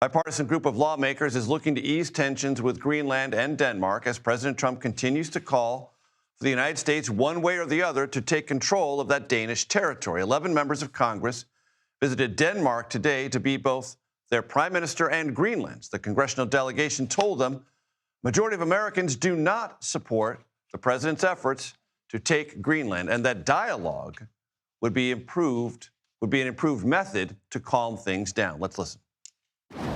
Bipartisan group of lawmakers is looking to ease tensions with Greenland and Denmark as President Trump continues to call for the United States, one way or the other, to take control of that Danish territory. 11 members of Congress visited Denmark today to be both their prime minister and Greenland's. The congressional delegation told them majority of Americans do not support the president's efforts to take Greenland, and that dialogue would be an improved method to calm things down. Let's listen.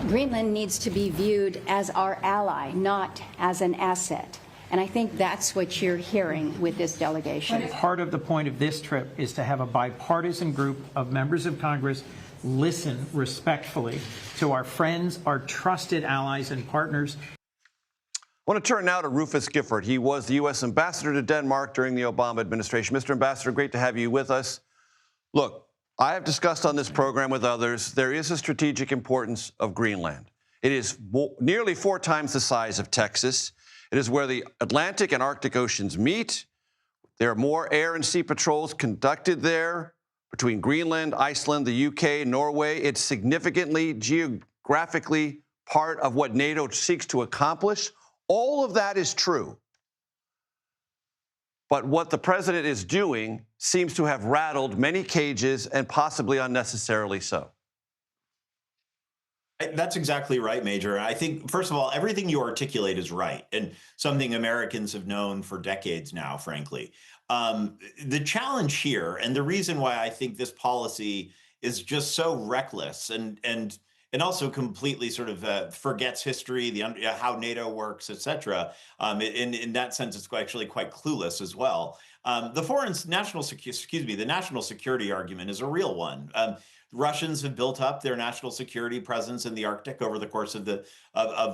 Greenland needs to be viewed as our ally, not as an asset. And I think that's what you're hearing with this delegation. Part of the point of this trip is to have a bipartisan group of members of Congress listen respectfully to our friends, our trusted allies and partners. I want to turn now to Rufus Gifford. He was the U.S. ambassador to Denmark during the Obama administration. Mr. Ambassador, great to have you with us. Look, I have discussed on this program with others, there is a strategic importance of Greenland. It is nearly 4 times the size of Texas. It is where the Atlantic and Arctic Oceans meet. There are more air and sea patrols conducted there between Greenland, Iceland, the UK, Norway. It's significantly geographically part of what NATO seeks to accomplish. All of that is true. But what the president is doing seems to have rattled many cages, and possibly unnecessarily so. That's exactly right, Major. I think, first of all, everything you articulate is right, and something Americans have known for decades now, frankly. The challenge here, and the reason why I think this policy is just so reckless and also completely sort of forgets history, how NATO works, et cetera. In that sense, it's actually quite clueless as well. The national security argument is a real one. Russians have built up their national security presence in the Arctic over the course of the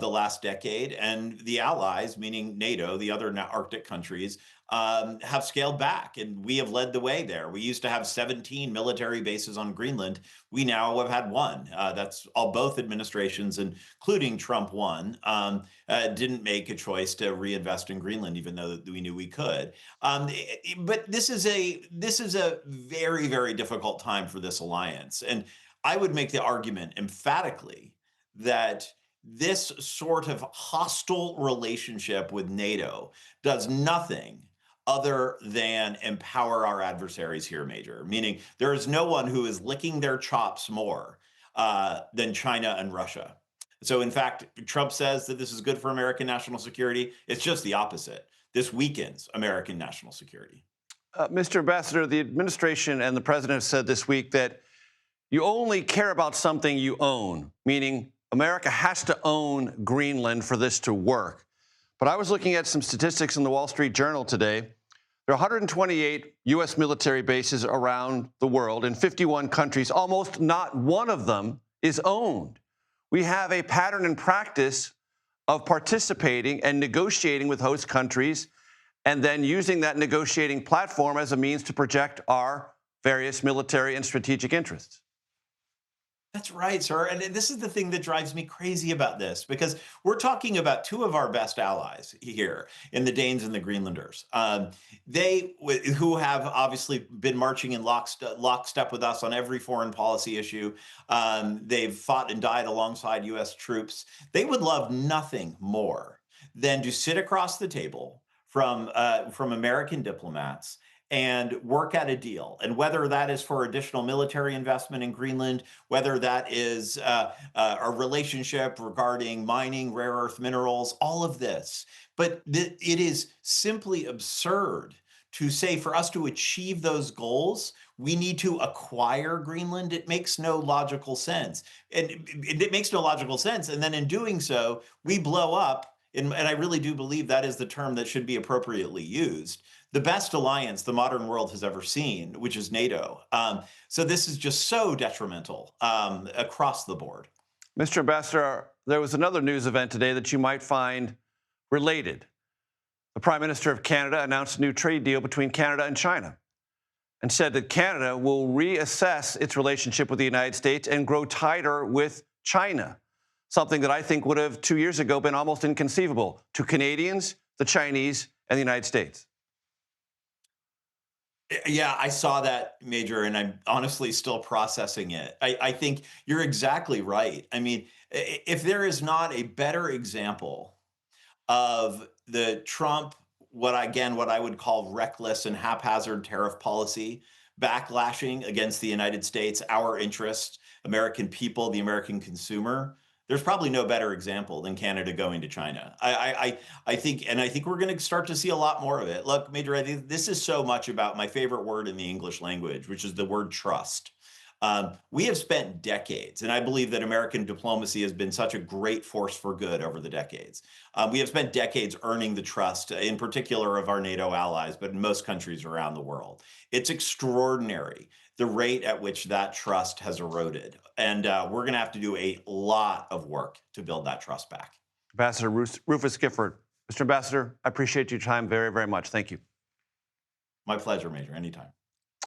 last decade, and the allies, meaning NATO, the other Arctic countries, have scaled back, and we have led the way there. We used to have 17 military bases on Greenland. We now have had 1. That's both administrations, including Trump 1, didn't make a choice to reinvest in Greenland, even though we knew we could. But this is a very, very difficult time for this alliance. And I would make the argument emphatically that this sort of hostile relationship with NATO does nothing other than empower our adversaries here, Major, meaning there is no one who is licking their chops more than China and Russia. So, in fact, Trump says that this is good for American national security. It's just the opposite. This weakens American national security. Mr. Ambassador, the administration and the president have said this week that you only care about something you own, meaning America has to own Greenland for this to work. But I was looking at some statistics in the Wall Street Journal today. There are 128 U.S. military bases around the world in 51 countries. Almost not one of them is owned. We have a pattern and practice of participating and negotiating with host countries and then using that negotiating platform as a means to project our various military and strategic interests. That's right, sir. And this is the thing that drives me crazy about this, because we're talking about 2 of our best allies here in the Danes and the Greenlanders. Who have obviously been marching in lockstep with us on every foreign policy issue. They've fought and died alongside U.S. troops. They would love nothing more than to sit across the table from American diplomats and work at a deal. And whether that is for additional military investment in Greenland, whether that is a relationship regarding mining, rare earth minerals, all of this. But it is simply absurd to say for us to achieve those goals, we need to acquire Greenland. It makes no logical sense. And it makes no logical sense. And then in doing so, we blow up, and I really do believe that is the term that should be appropriately used, the best alliance the modern world has ever seen, which is NATO. So this is just so detrimental across the board. Mr. Ambassador, there was another news event today that you might find related. The Prime Minister of Canada announced a new trade deal between Canada and China and said that Canada will reassess its relationship with the United States and grow tighter with China, something that I think would have 2 years ago been almost inconceivable to Canadians, the Chinese, and the United States. Yeah, I saw that, Major, and I'm honestly still processing it. I think you're exactly right. I mean, if there is not a better example of the Trump, what I would call reckless and haphazard tariff policy, backlashing against the United States, our interests, American people, the American consumer. There's probably no better example than Canada going to China. I think, and I think we're going to start to see a lot more of it. Look, Major, I think this is so much about my favorite word in the English language, which is the word trust. We have spent decades, and I believe that American diplomacy has been such a great force for good over the decades. We have spent decades earning the trust, in particular of our NATO allies, but in most countries around the world. It's extraordinary the rate at which that trust has eroded. And we're going to have to do a lot of work to build that trust back. Ambassador Rufus Gifford. Mr. Ambassador, I appreciate your time very, very much. Thank you. My pleasure, Major. Anytime.